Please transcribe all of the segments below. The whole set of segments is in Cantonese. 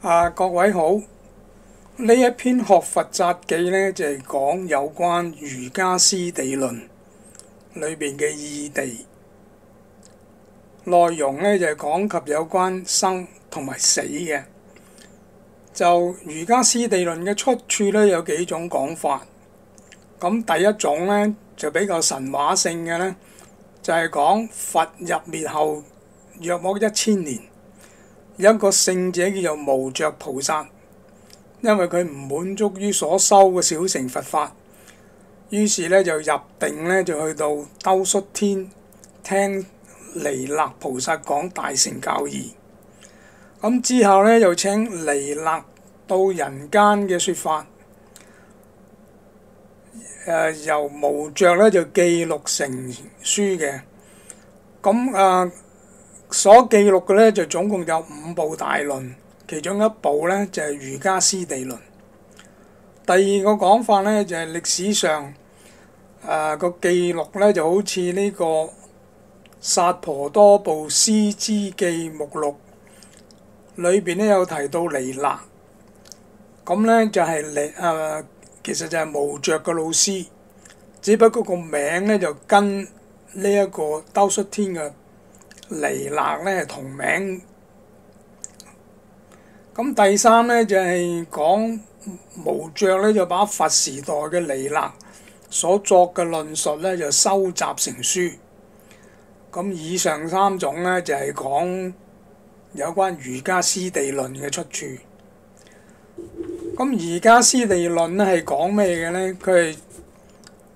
各位好，呢一篇學佛札記呢，就係講有關瑜伽師地論裏邊嘅義地，內容呢，就係講及有關生同埋死嘅。就瑜伽師地論嘅出處呢，有幾種講法。咁第一種呢，就比較神話性嘅呢，就係講佛入滅後約莫1000年。有一個聖者叫做無著菩薩，因為佢唔滿足於所修嘅小乘佛法，於是咧就入定咧就去到兜率天聽彌勒菩薩講大乘教義。咁之後咧又請彌勒到人間嘅説法，由無著咧就記錄成書嘅。咁所記錄嘅咧就總共有5部大論，其中一部咧就係瑜伽師地論。第二個講法咧就係歷史上個記錄咧就好似呢個薩婆多部師資記目錄裏邊咧有提到彌勒，咁咧就係其實就係無著嘅老師，只不過個名咧就跟呢一個兜率天嘅彌勒咧同名。咁第三咧就係講無著咧就把佛時代嘅彌勒所作嘅論述咧就收集成書。咁以上3種咧就係講有關瑜伽師地論嘅出處。咁瑜伽師地論咧係講咩嘅咧？佢係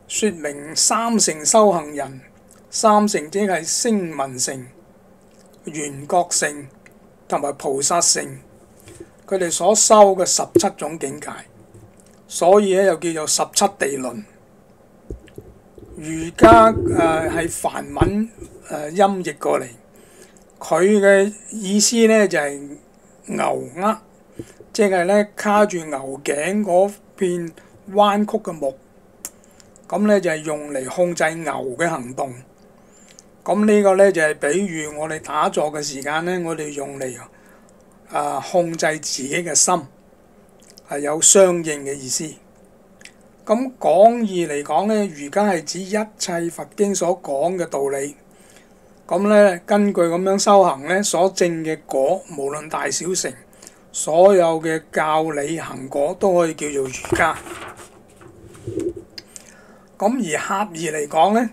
説明三乘修行人，三乘即係聲聞乘、緣覺乘同埋菩薩乘，佢哋所修嘅17種境界，所以咧又叫做17地論。瑜伽係梵文音譯過嚟，佢嘅意思咧就係牛軛，即係咧卡住牛頸嗰片彎曲嘅木，咁咧就係用嚟控制牛嘅行動。咁呢個咧就係比喻我哋打坐嘅時間咧，我哋用嚟控制自己嘅心，係有相應嘅意思。咁廣義嚟講咧，瑜伽係指一切佛經所講嘅道理。咁咧根據咁樣修行咧，所證嘅果，無論大小乘，所有嘅教理行果都可以叫做瑜伽。咁而狹義嚟講咧，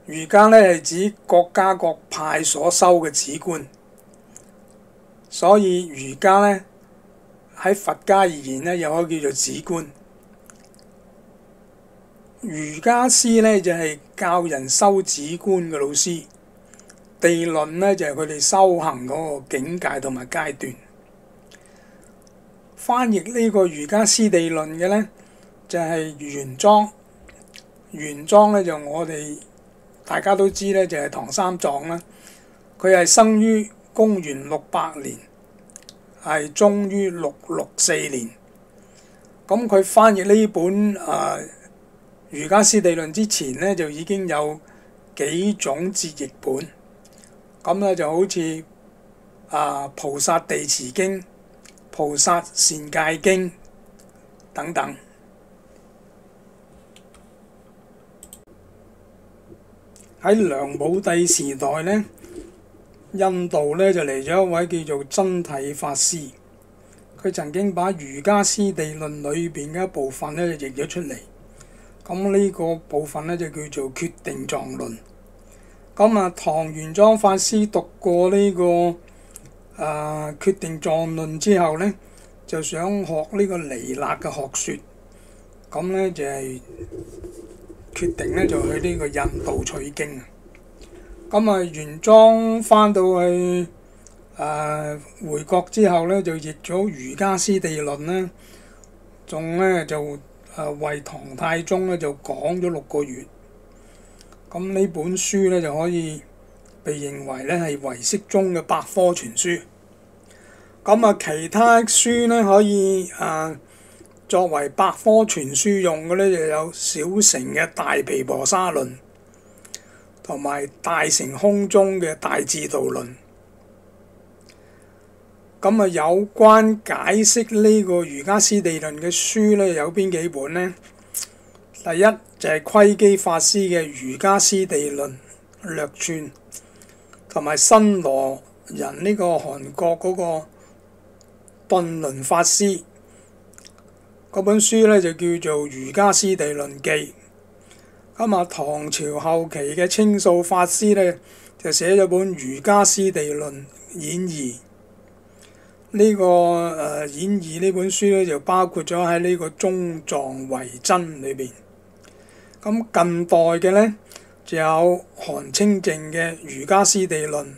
瑜伽咧係指各家各派所修嘅止觀，所以瑜伽咧喺佛家而言咧又可以叫做止觀。瑜伽師咧就係教人修止觀嘅老師，地論咧就係佢哋修行嗰個境界同埋階段。翻譯呢個瑜伽師地論嘅咧就係玄奘。玄奘咧就我哋大家都知咧就係唐三藏啦，佢係生於公元600年，係終於664年。咁佢翻譯呢本瑜伽師地論之前咧就已經有幾種節譯本，咁咧就好似菩薩地持經、菩薩善戒經等等。喺梁武帝時代咧，印度咧就嚟咗一位叫做真諦法師，佢曾經把瑜伽師地論裏邊嘅一部分咧就譯咗出嚟。咁呢個部分咧就叫做決定藏論。咁唐玄奘法師讀過呢個決定藏論之後咧，就想學呢個彌勒嘅學説，咁咧就係決定咧就去呢個印度取經。咁玄奘翻到去回國之後咧，就譯咗瑜伽師地論咧，仲咧就為唐太宗咧就講咗6個月。咁呢本書咧就可以被認為咧係唯識宗嘅百科全書。咁其他書咧可以作為百科全書用嘅咧，就有小乘嘅大毗婆沙論，同埋大乘空宗嘅大智度論。咁啊，有關解釋呢個瑜伽師地論嘅書咧，有邊幾本呢？第一就係窺基法師嘅《瑜伽師地論略傳》，同埋新羅人呢個韓國嗰個頓倫法師嗰本書咧，就叫做《瑜伽師地論記》。咁啊，唐朝後期嘅清素法師咧，就寫咗本《瑜伽師地論演義》。呢個演義呢本書咧，就包括咗喺呢個中藏遺真裏邊。咁近代嘅呢，就有韓清靜嘅《瑜伽師地論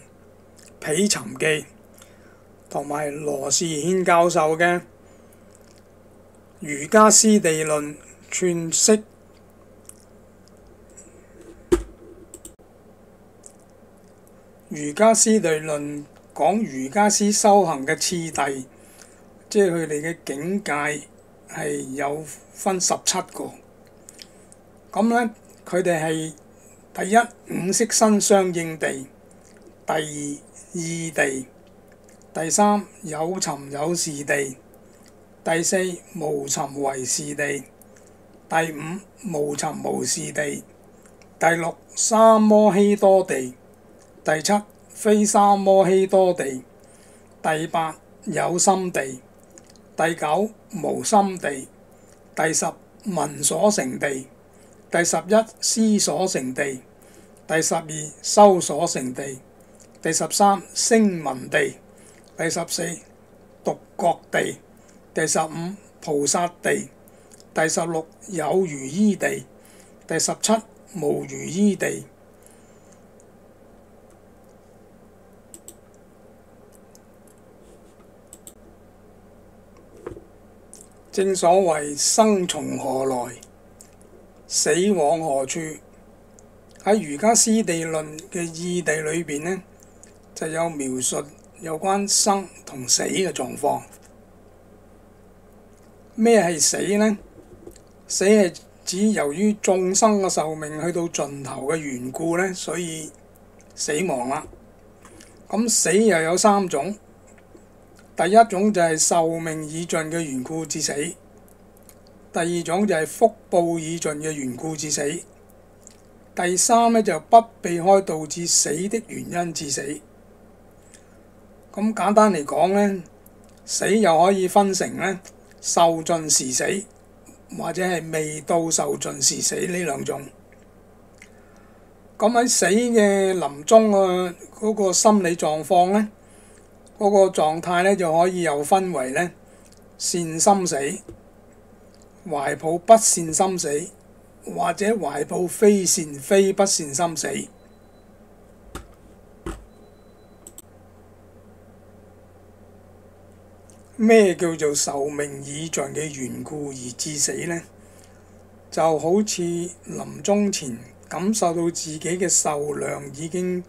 毗尋記》，同埋羅士軒教授嘅《瑜伽師地論詮釋》。瑜伽師地論講瑜伽師修行嘅次第，即係佢哋嘅境界係有分17個。咁咧，佢哋係第一五色身相應地，第二意地，第三有尋有視地，第四無尋唯視地，第五無尋無視地，第六三摩希多地，第七非三摩希多地，第八有心地，第九無心地，第10聞所成地，第11思所成地，第12修所成地，第13聲聞地，第14獨覺地，第15菩薩地，第16有餘依地，第17無餘依地。正所謂生從何來，死往何處？喺瑜伽師地論嘅義地裏邊呢，就有描述有關生同死嘅狀況。咩係死呢？死係指由於眾生嘅壽命去到盡頭嘅緣故呢，所以死亡啦。咁死又有3種。第一種就係壽命已盡嘅緣故致死，第二種就係福報已盡嘅緣故致死，第三呢就不避開導致死的原因致死。咁簡單嚟講呢，死又可以分成呢受盡時死或者係未到受盡時死呢兩種。咁喺死嘅臨終嘅嗰個心理狀況呢，嗰個狀態咧就可以又分為咧善心死、懷抱不善心死，或者懷抱非善非不善心死。咩叫做壽命已盡嘅緣故而致死呢？就好似臨終前感受到自己嘅壽量已經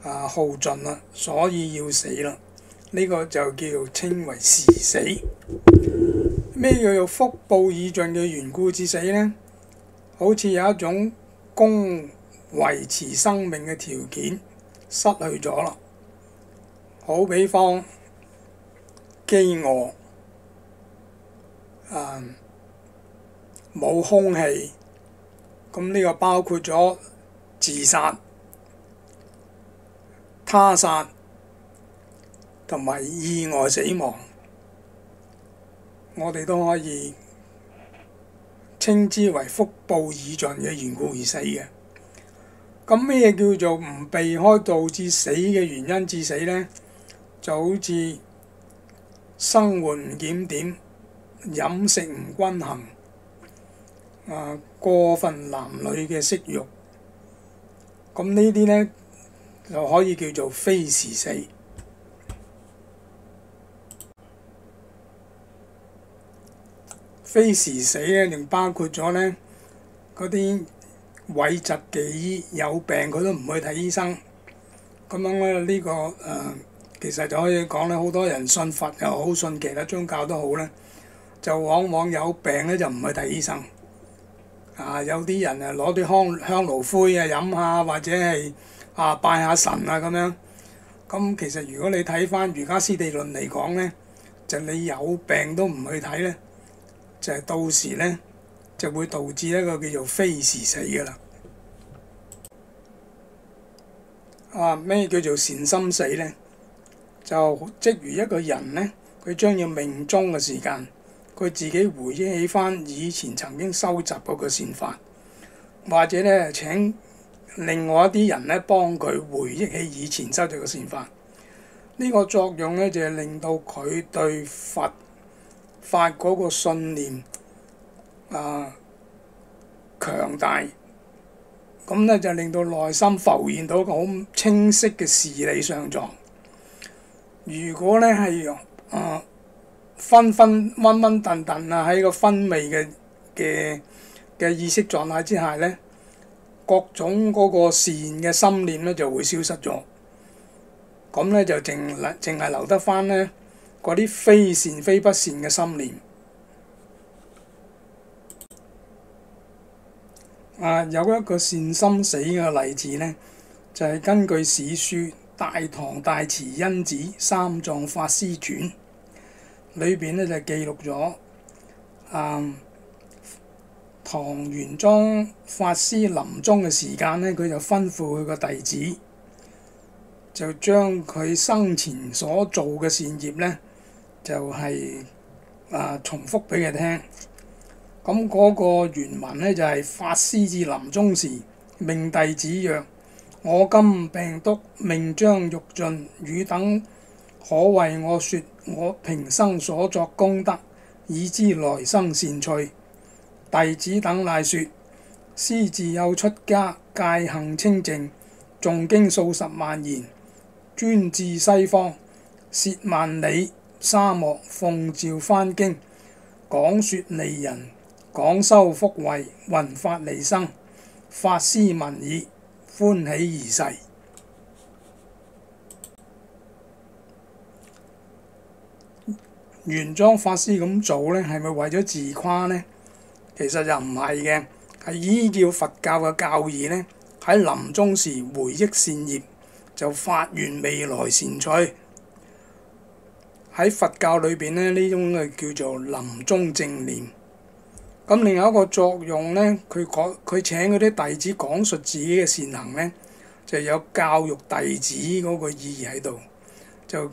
耗盡啦，所以要死啦。呢個就叫做稱為時死。咩叫做福報已盡嘅緣故致死呢？好似有一種供維持生命嘅條件失去咗啦。好比方飢餓，冇空氣，咁呢個包括咗自殺、他殺同埋意外死亡，我哋都可以稱之為福報已盡嘅緣故而死嘅。咁咩叫做唔避開導致死嘅原因致死呢？就好似生活唔檢點、飲食唔均衡、過分男女嘅色慾，咁呢啲呢，就可以叫做非時死。非時死咧，仲包括咗呢嗰啲諱疾忌醫，有病佢都唔去睇醫生。咁樣咧，呢個其實就可以講咧，好多人信佛又好，信其他宗教都好咧，就往往有病咧就唔去睇醫生。有啲人攞啲香爐灰飲下，或者係拜下神咁樣。咁其實如果你睇翻瑜伽師地論嚟講呢，就你有病都唔去睇呢，就係到時呢就會導致一個叫做非時死㗎啦。咩叫做善心死呢？就即如一個人呢，佢將要命終嘅時間，佢自己回憶起翻以前曾經收集嗰個善法，或者呢請另外一啲人呢幫佢回憶起以前收集嘅善法。呢個作用呢，就係令到佢對佛法嗰個信念強大。咁咧就令到內心浮現到一個好清晰嘅事理相狀。如果咧係昏昏沌沌啊，喺個昏昧嘅意識狀態之下咧，各種嗰個善嘅心念咧就會消失咗。咁咧就淨係留得翻咧嗰啲非善非不善嘅心念。有一個善心死嘅例子呢，就係根據史書《大唐大慈恩寺三藏法師傳》裏邊呢，就記錄咗唐玄奘法師臨終嘅時間呢，佢就吩咐佢個弟子，就將佢生前所做嘅善業呢，就係重複俾佢聽。咁嗰個原文呢，就係法師至臨終時，命弟子曰：我今病篤，命將欲盡，汝等可為我說我平生所作功德，以知來生善趣。弟子等乃說：師自幼出家，戒行清淨，誦經數十萬言，專至西方，涉萬里沙漠，奉詔翻經，講說利人，廣修福慧，雲法利生。法師聞已，歡喜而逝。玄奘法師咁做呢，係咪為咗自誇呢？其實就唔係嘅，係依照佛教嘅教義呢，喺臨終時回憶善業，就發願未來善趣。喺佛教裏邊呢，呢種嘅叫做臨終正念。咁另外一個作用呢，佢請嗰啲弟子講述自己嘅善行呢，就有教育弟子嗰個意義喺度，就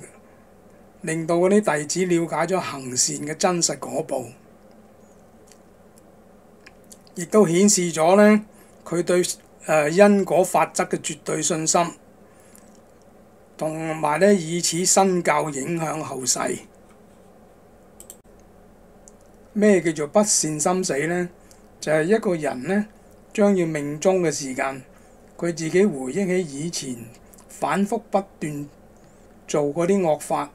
令到嗰啲弟子了解咗行善嘅真實果報，亦都顯示咗呢佢對因果法則嘅絕對信心，同埋呢以此身教影響後世。咩叫做不善心死呢？就係一個人呢將要命終嘅時間，佢自己回憶起以前反覆不斷做嗰啲惡法，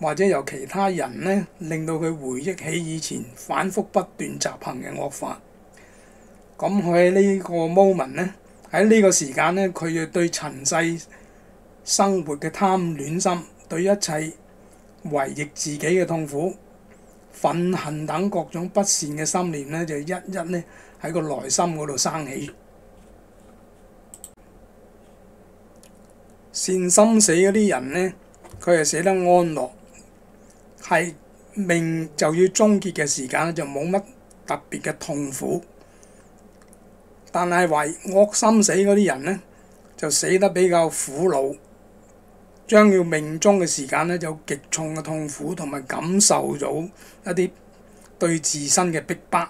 或者由其他人呢令到佢回憶起以前反覆不斷習行嘅惡法。咁佢喺呢個 moment 呢，喺呢個時間呢，佢要對塵世生活嘅貪戀心，對一切違逆自己嘅痛苦、憤恨等各種不善嘅心念呢，就一一呢喺個內心嗰度生起。善心死嗰啲人呢，佢係死得安樂，係命就要終結嘅時間就冇乜特別嘅痛苦。但係為惡心死嗰啲人呢，就死得比較苦惱，將要命終嘅時間呢，就極重嘅痛苦，同埋感受到一啲對自身嘅逼迫。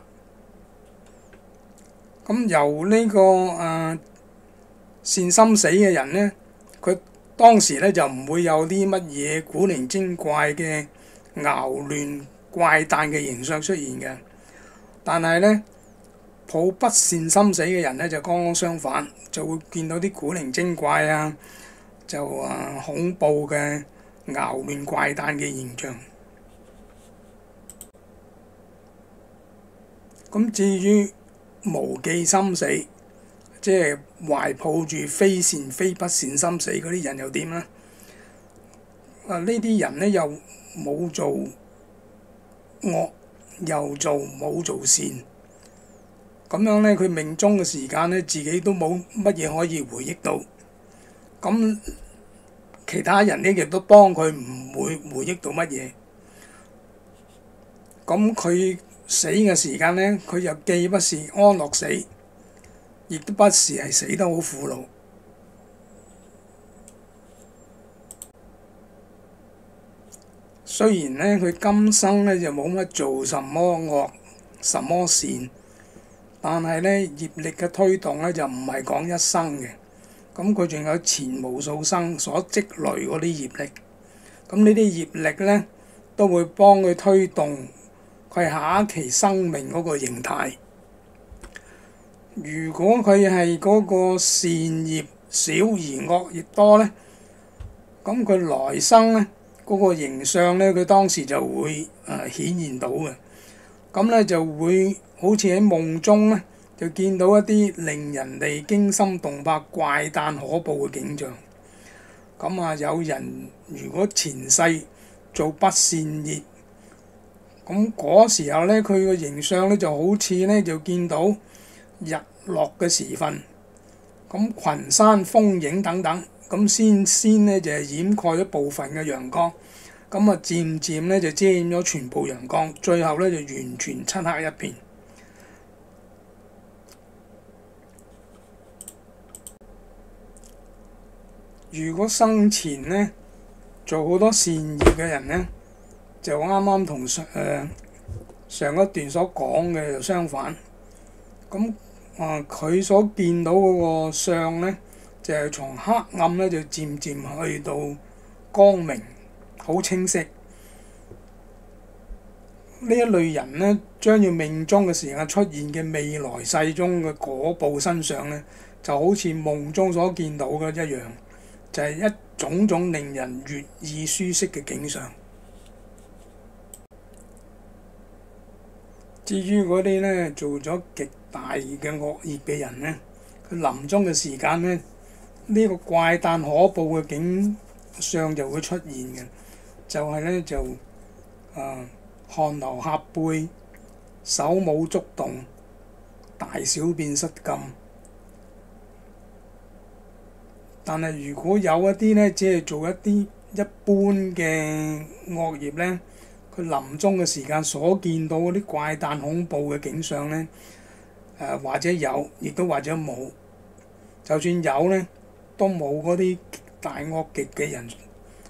咁由呢個善心死嘅人呢，佢當時呢就唔會有啲乜嘢古靈精怪嘅淆亂怪誕嘅形象出現嘅。但係呢，抱不善心死嘅人呢，就剛剛相反，就會見到啲古靈精怪啊，就恐怖嘅淆亂怪誕嘅現象。咁至於無記心死，即係懷抱住非善非不善心死嗰啲人又點呢？呢啲人呢，又冇做惡，又冇做善，咁樣呢，佢命終嘅時間呢，自己都冇乜嘢可以回憶到。咁其他人呢亦都幫佢唔會回憶到乜嘢。咁佢死嘅時間呢，佢又既不是安樂死，亦都不是係死得好苦惱。雖然呢，佢今生呢就冇乜做什麼惡、什麼善，但係呢，業力嘅推動呢就唔係講一生嘅。咁佢仲有前無數生所積累嗰啲業力，咁呢啲業力呢，都會幫佢推動佢下一期生命嗰個形態。如果佢係嗰個善業少而惡業多呢，咁佢來生呢，嗰個形象呢，佢當時就會顯現到嘅。咁呢就會好似喺夢中呢，就見到一啲令人哋驚心動魄、怪誕可怖嘅景象。咁有人如果前世做不善業，咁嗰時候呢，佢個形象呢就好似呢，就見到日落嘅時分，咁群山峰影等等，咁先呢就係掩蓋咗部分嘅陽光，咁漸漸呢就遮掩咗全部陽光，最後呢就完全漆黑一片。如果生前呢做好多善業嘅人呢，就啱啱同上一段所講嘅就相反。咁佢所見到嗰個相呢，就係從黑暗呢就漸漸去到光明，好清晰。呢一類人呢，將要命中嘅時間出現嘅未來世中嘅果報身上呢，就好似夢中所見到嘅一樣，就係一種種令人悅意舒適嘅景象。至於嗰啲呢做咗極大嘅惡業嘅人呢，佢臨終嘅時間呢，呢個怪誕可怖嘅景象就會出現嘅，就係呢，就汗流浹背、手舞足動、大小便失禁。但係如果有一啲呢，只係做一啲一般嘅惡業呢，佢臨終嘅時間所見到嗰啲怪誕恐怖嘅景象呢，或者有，亦都或者冇。就算有呢，都冇嗰啲大惡極嘅人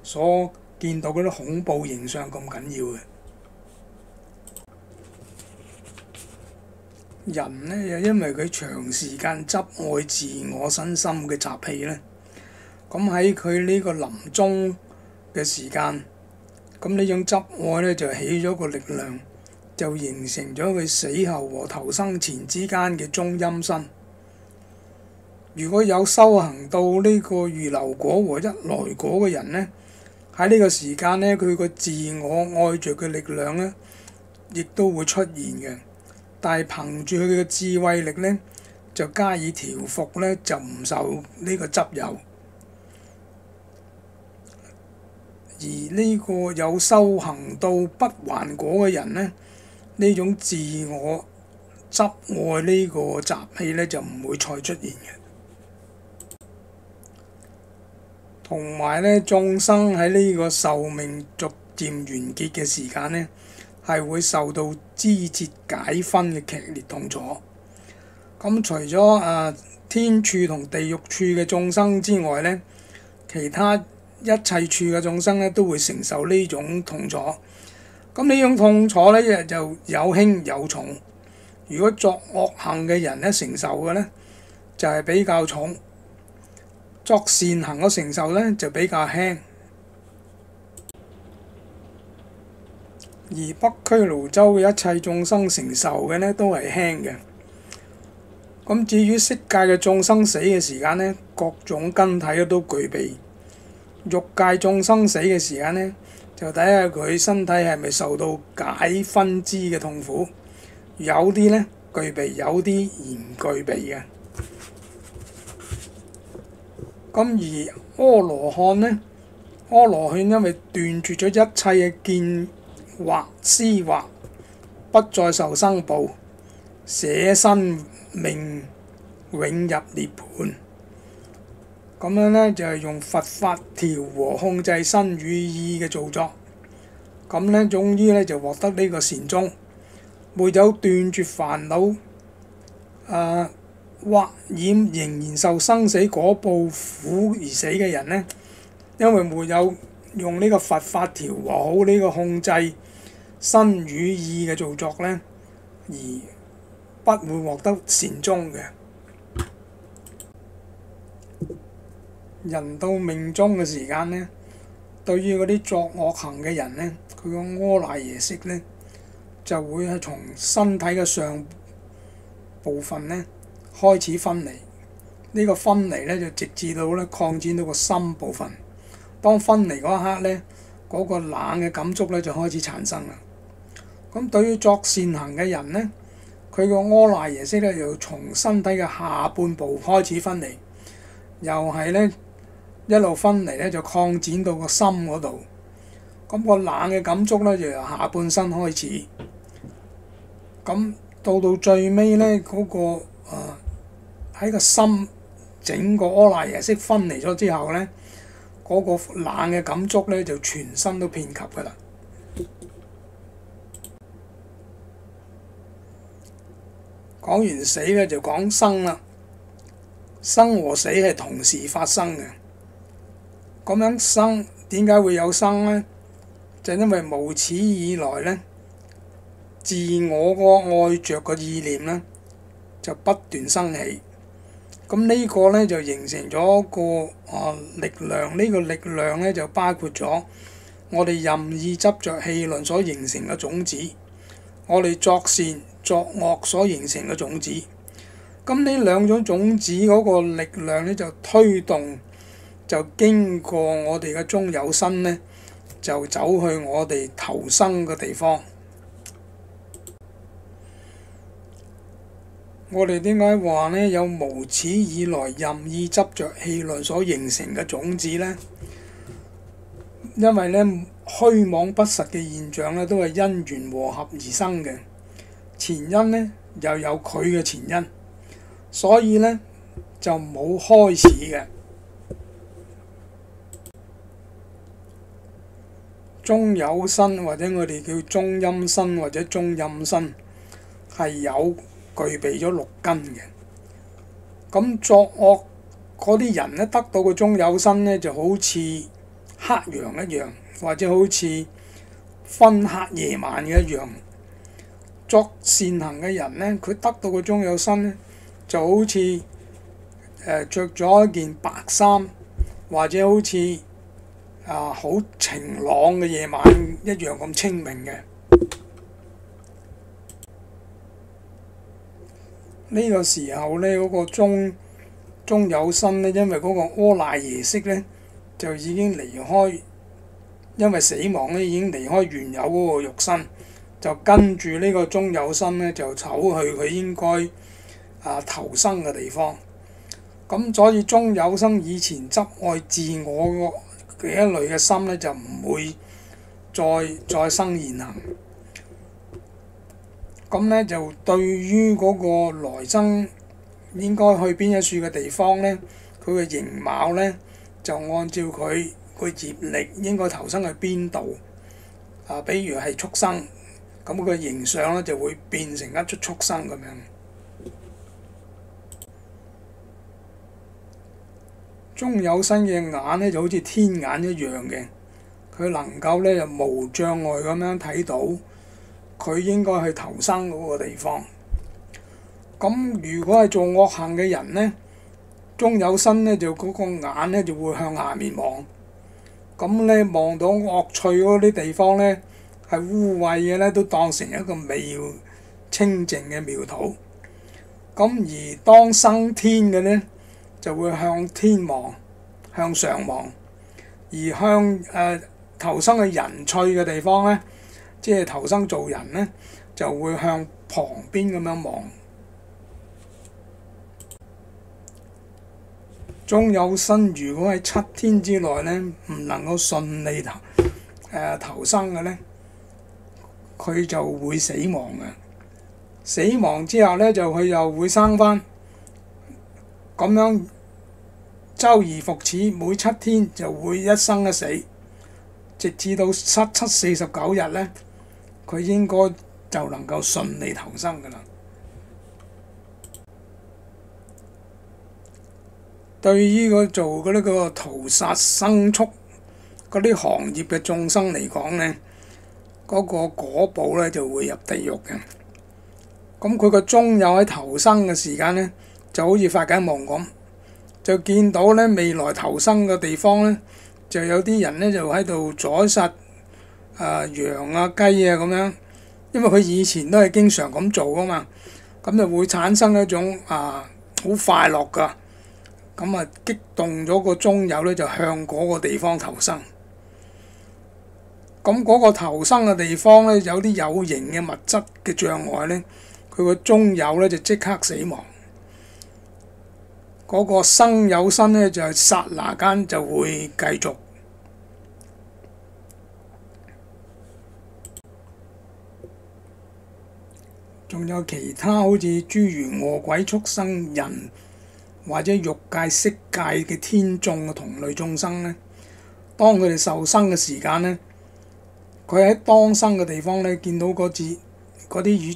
所見到嗰啲恐怖形象咁緊要嘅。人呢，又因為佢長時間執愛自我身心嘅習氣呢，咁喺佢呢個臨終嘅時間，咁呢種執愛呢，就起咗個力量，就形成咗佢死後和投生前之間嘅中陰身。如果有修行到呢個預流果和一來果嘅人呢，喺呢個時間呢，佢個自我愛着嘅力量呢，亦都會出現嘅。但係憑住佢嘅智慧力呢，就加以調伏呢，就唔受呢個執有。而呢個有修行到不還果嘅人呢，呢種自我執愛呢個習氣呢，就唔會再出現嘅。同埋呢，眾生喺呢個壽命逐漸完結嘅時間呢，係會受到枝節解分嘅劇烈痛楚。咁除咗天處同地獄處嘅眾生之外呢，其他一切處嘅眾生呢，都會承受呢種痛楚。咁呢種痛楚呢，就有輕有重。如果作惡行嘅人呢，承受嘅呢，就係比較重；作善行嘅承受呢，就比較輕。而北俱盧洲嘅一切眾生承受嘅呢，都係輕嘅。咁至於色界嘅眾生死嘅時間呢，各種根體都具備。欲界眾生死嘅時間呢，就睇下佢身體係咪受到解分支嘅痛苦。有啲呢具備，有啲而唔具備嘅。咁而阿羅漢呢，阿羅漢因為斷絕咗一切嘅見惑思惑，不再受生報，捨身命永入涅槃。咁咁樣呢，就係用佛法調和控制身語意嘅造作，咁呢，終於呢，就獲得呢個善終。沒有斷絕煩惱，或染仍然受生死果報苦而死嘅人呢，因為沒有用呢個佛法調和好呢個控制身語意嘅造作呢，而不會獲得善終嘅。人到命終嘅時間呢，對於嗰啲作惡行嘅人呢，佢個阿賴耶識呢，就會係從身體嘅上部分呢開始分離。呢個分離呢，就直至到呢擴展到個心部分。當分離嗰一刻呢，嗰個冷嘅感觸呢就開始產生啦。咁對於作善行嘅人呢，佢個阿賴耶識呢，就從身體嘅下半部開始分離，又係呢一路分離呢，就擴展到個心嗰度。咁個冷嘅感觸呢，就由下半身開始。咁到最尾呢，嗰個喺個心整個阿賴耶識分離咗之後呢，嗰個冷嘅感觸呢，就全身都遍及㗎啦。講完死呢，就講生啦。生和死係同時發生嘅。咁樣生點解會有生呢？就因為無始以來呢，自我個愛着個意念呢，就不斷生起。咁呢個呢，就形成咗一個力量。呢個力量呢，就包括咗我哋任意執着戲論所形成嘅種子，我哋作善作惡所形成嘅種子。咁呢兩種種子嗰個力量呢，就推動，就經過我哋嘅中有身呢，就走去我哋投生嘅地方。我哋點解話呢？有無始以來任意執着戲論所形成嘅種子呢？因為呢，虛妄不實嘅現象呢，都係因緣和合而生嘅。前因呢，又有佢嘅前因，所以呢，就冇開始嘅。中有身或者我哋叫中陰身或者中陰身，係有具備咗六根嘅。咁作惡嗰啲人呢，得到個中有身呢，就好似黑羊一樣，或者好似分黑夜晚嘅一樣。作善行嘅人呢，佢得到個中有身呢，就好似著咗一件白衫，或者好似好晴朗嘅夜晚一樣咁清明嘅。呢個時候呢，嗰個中有身呢，因為嗰個阿賴耶識呢，就已經離開，因為死亡呢已經離開原有嗰個肉身，就跟住呢個中有身呢，就走去佢應該投生嘅地方。咁所以中有身以前執愛自我嘅一類嘅心呢，就唔會再生現行。咁呢，就對於嗰個來生應該去邊一處嘅地方呢，佢嘅形貌呢，就按照佢個業力應該投生去邊度。比如係畜生，咁佢形象呢，就會變成一出畜生咁樣。中有身嘅眼呢，就好似天眼一樣嘅，佢能夠呢，就無障礙咁樣睇到佢應該去投生嗰個地方。咁如果係做惡行嘅人呢，中有身呢，就嗰個眼呢，就會向下面望。咁呢，望到惡趣嗰啲地方呢，係污穢嘅呢，都當成一個美清淨嘅妙土。咁而當生天嘅呢，就會向天望，向上望。而向投生嘅人趣嘅地方呢，即係投生做人呢，就會向旁邊咁樣望。中有身如果喺7天之內呢，唔能夠順利投生嘅呢，佢就會死亡嘅。死亡之後呢，佢又會生返。咁樣周而復始，每7天就會一生一死，直至到749日呢，佢應該就能夠順利投生㗎啦。對於做嗰呢個屠殺牲畜嗰啲行業嘅眾生嚟講呢，嗰個果報呢就會入地獄嘅。咁佢個中有喺投生嘅時間呢，就好似發緊夢咁，就見到呢未來投生嘅地方呢，就有啲人呢就喺度宰殺羊啊雞啊咁樣，因為佢以前都係經常咁做㗎嘛，咁就會產生一種好快樂㗎。咁啊，激動咗個中有呢，就向嗰個地方投生。咁嗰個投生嘅地方呢，有啲有形嘅物質嘅障礙呢，佢個中有呢就即刻死亡。嗰個生有身呢，就剎那間就會繼續。仲有其他好似諸如餓鬼、畜生、人或者欲界、色界嘅天眾嘅同類眾生呢，當佢哋受生嘅時間呢，佢喺當生嘅地方呢，見到嗰啲與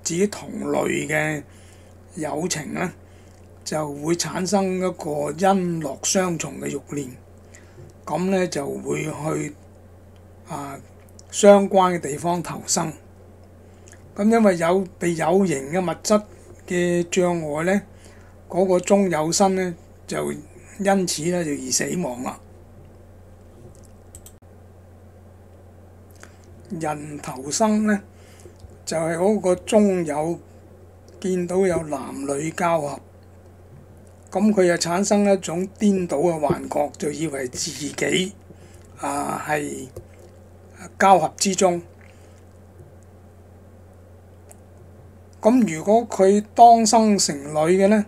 自己同類嘅有情呢，就會產生一個欣樂雙重嘅慾念，咁呢就會去相關嘅地方投生。咁因為被有形嘅物質嘅障礙呢，嗰個中有身呢，就因此呢就而死亡啦。人投生呢，就係嗰個中有見到有男女交合，咁佢就產生一種顛倒嘅幻覺，就以為自己係交合之中。咁如果佢當生成女嘅呢，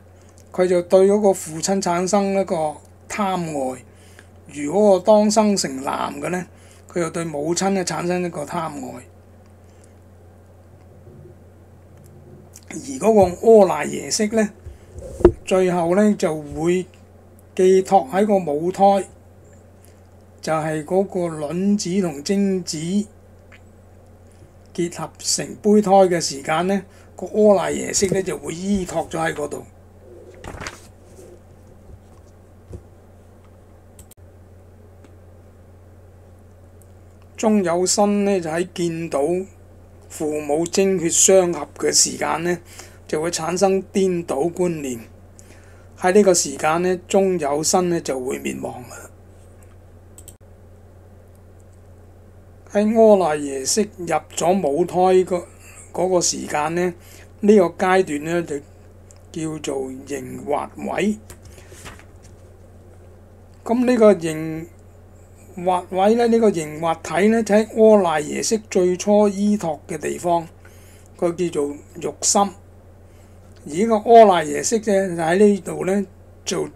佢就對嗰個父親產生一個貪愛；如果個當生成男嘅呢，佢就對母親呢產生一個貪愛。而嗰個阿賴耶識呢，最後呢就會寄託喺個母胎，就係嗰個卵子同精子結合成胚胎嘅時間呢，個阿賴耶識呢就會依託咗喺嗰度。中有身呢，就喺見到父母精血相合嘅時間呢，就會產生顛倒觀念。喺呢個時間呢，中有身呢就會滅亡啦。喺阿賴耶識入咗母胎嗰個時間呢，呢個階段呢就叫做形滑位。咁呢個形滑位呢，呢個形滑體呢，就喺阿賴耶識最初依託嘅地方，佢叫做肉心。而呢個阿賴耶識呢，就喺呢度呢，做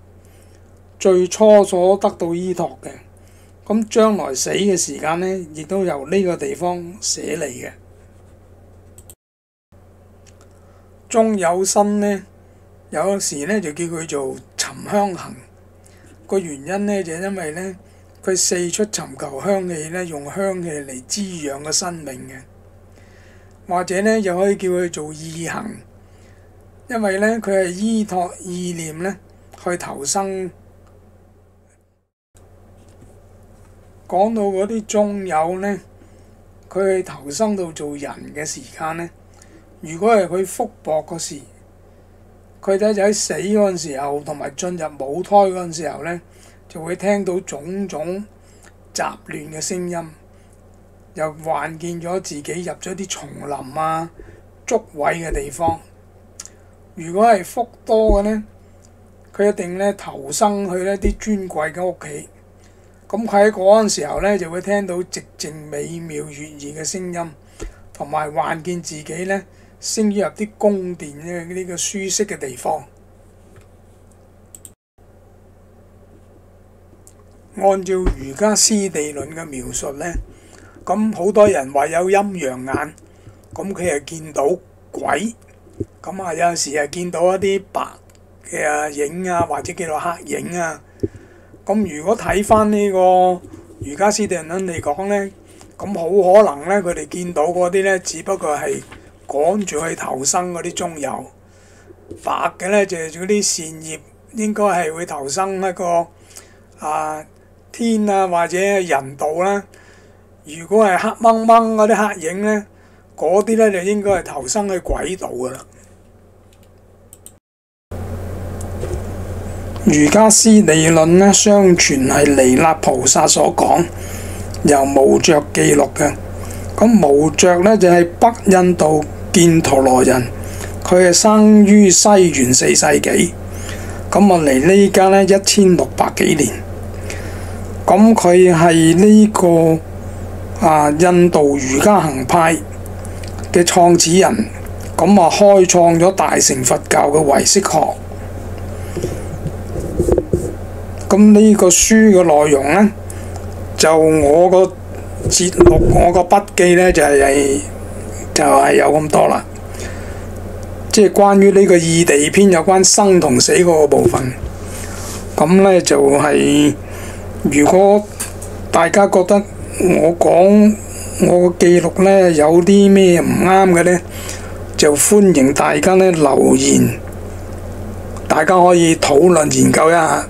最初所得到依託嘅。咁將來死嘅時間呢，亦都由呢個地方捨離嘅。中有身呢，有時呢就叫佢做尋香行。個原因呢，就因為呢，佢四出尋求香氣呢，用香氣嚟滋養個生命嘅。或者呢，又可以叫佢做意行，因為呢，佢係依託意念呢去投生。講到嗰啲中有呢，佢去投生到做人嘅時間呢，如果係佢福薄嗰時，佢哋就喺死嗰陣時候，同埋進入母胎嗰陣時候呢，就會聽到種種雜亂嘅聲音，又幻見咗自己入咗啲叢林啊、竹位嘅地方。如果係福多嘅呢，佢一定呢投生去呢啲尊貴嘅屋企。咁佢喺嗰陣時候呢，就會聽到寂靜美妙悅耳嘅聲音，同埋幻見自己呢升於入啲宮殿嘅呢個舒適嘅地方。按照瑜伽師地論嘅描述呢，咁好多人話有陰陽眼，咁佢係見到鬼，咁有陣時係見到一啲白嘅影啊，或者叫做黑影啊。咁如果睇翻呢個瑜伽師地人嚟講呢，咁好可能呢，佢哋見到嗰啲呢，只不過係趕住去投生嗰啲中有，白嘅呢，就係嗰啲善業，應該係會投生一個天啊或者人道啦。如果係黑掹掹嗰啲黑影呢，嗰啲呢，就應該係投生去鬼道噶啦。瑜伽師理論呢，相傳係彌勒菩薩所講，由無著記錄嘅。咁無著呢，就係北印度犍陀羅人，佢係生於西元4世紀，咁啊嚟呢家呢1600幾年。咁佢係呢個印度瑜伽行派嘅創始人，咁啊開創咗大乘佛教嘅唯識學。咁呢個書嘅內容呢，就我個節錄我個筆記呢，就係有咁多啦。即係關於呢個異地篇有關生同死嗰個部分。咁呢，就係如果大家覺得我講我個記錄呢有啲咩唔啱嘅呢，就歡迎大家呢留言，大家可以討論研究一下。